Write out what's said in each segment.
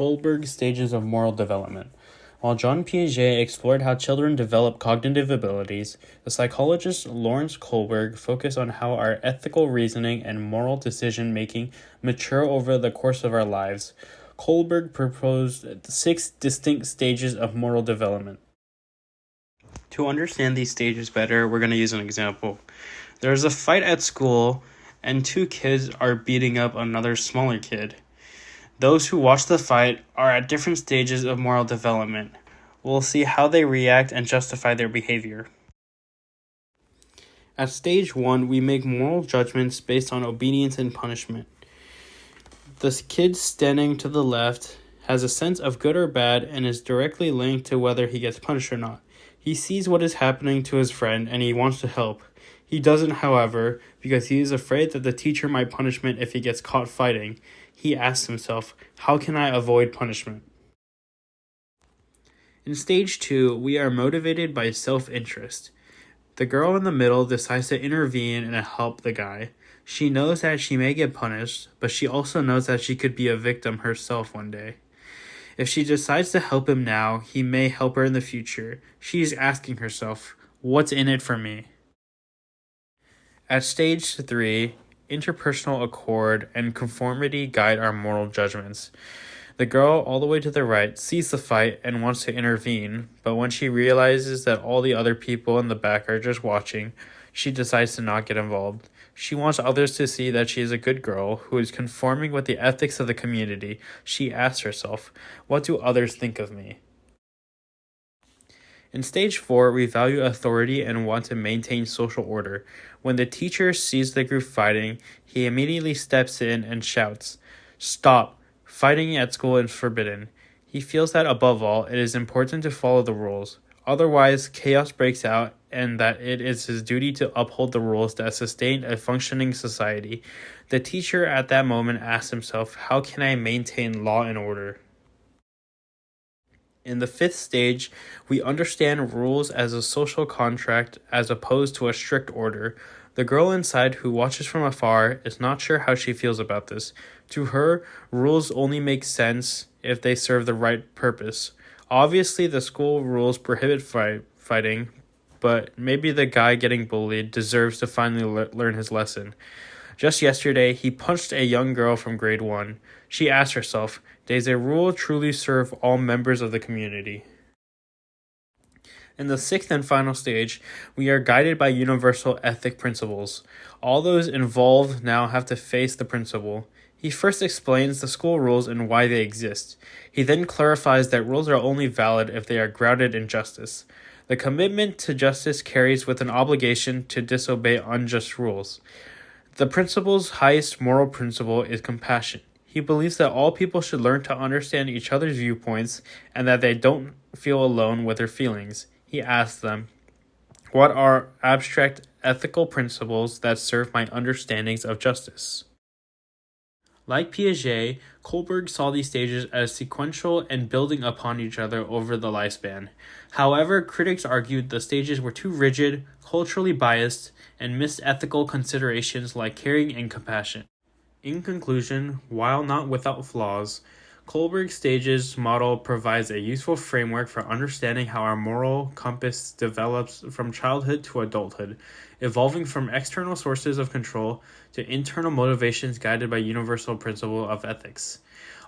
Kohlberg stages of moral development. While John Piaget explored how children develop cognitive abilities, the psychologist Lawrence Kohlberg focused on how our ethical reasoning and moral decision-making mature over the course of our lives. Kohlberg proposed 6 distinct stages of moral development. To understand these stages better, we're going to use an example. There's a fight at school, and 2 kids are beating up another smaller kid. Those who watch the fight are at different stages of moral development. We'll see how they react and justify their behavior. At stage 1, we make moral judgments based on obedience and punishment. The kid standing to the left has a sense of good or bad and is directly linked to whether he gets punished or not. He sees what is happening to his friend and he wants to help. He doesn't, however, because he is afraid that the teacher might punish him if he gets caught fighting. He asks himself, how can I avoid punishment? In stage 2, we are motivated by self-interest. The girl in the middle decides to intervene and help the guy. She knows that she may get punished, but she also knows that she could be a victim herself one day. If she decides to help him now, he may help her in the future. She is asking herself, what's in it for me? At stage 3, interpersonal accord and conformity guide our moral judgments. The girl all the way to the right sees the fight and wants to intervene, but when she realizes that all the other people in the back are just watching, she decides to not get involved. She wants others to see that she is a good girl who is conforming with the ethics of the community. She asks herself, what do others think of me? In stage 4, we value authority and want to maintain social order. When the teacher sees the group fighting, he immediately steps in and shouts, "Stop! Fighting at school is forbidden." He feels that above all, it is important to follow the rules. Otherwise, chaos breaks out and that it is his duty to uphold the rules that sustain a functioning society. The teacher at that moment asks himself, how can I maintain law and order? In the 5th stage, we understand rules as a social contract as opposed to a strict order. The girl inside who watches from afar is not sure how she feels about this. To her, rules only make sense if they serve the right purpose. Obviously, the school rules prohibit fighting, but maybe the guy getting bullied deserves to finally learn his lesson. Just yesterday, he punched a young girl from grade 1. She asked herself, does a rule truly serve all members of the community? In the 6th and final stage, we are guided by universal ethic principles. All those involved now have to face the principle. He first explains the school rules and why they exist. He then clarifies that rules are only valid if they are grounded in justice. The commitment to justice carries with an obligation to disobey unjust rules. The principle's highest moral principle is compassion. He believes that all people should learn to understand each other's viewpoints and that they don't feel alone with their feelings. He asks them, what are abstract ethical principles that serve my understandings of justice? Like Piaget, Kohlberg saw these stages as sequential and building upon each other over the lifespan. However, critics argued the stages were too rigid, culturally biased, and missed ethical considerations like caring and compassion. In conclusion, while not without flaws, Kohlberg's stages model provides a useful framework for understanding how our moral compass develops from childhood to adulthood, evolving from external sources of control to internal motivations guided by universal principle of ethics.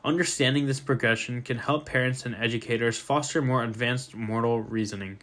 Understanding this progression can help parents and educators foster more advanced moral reasoning.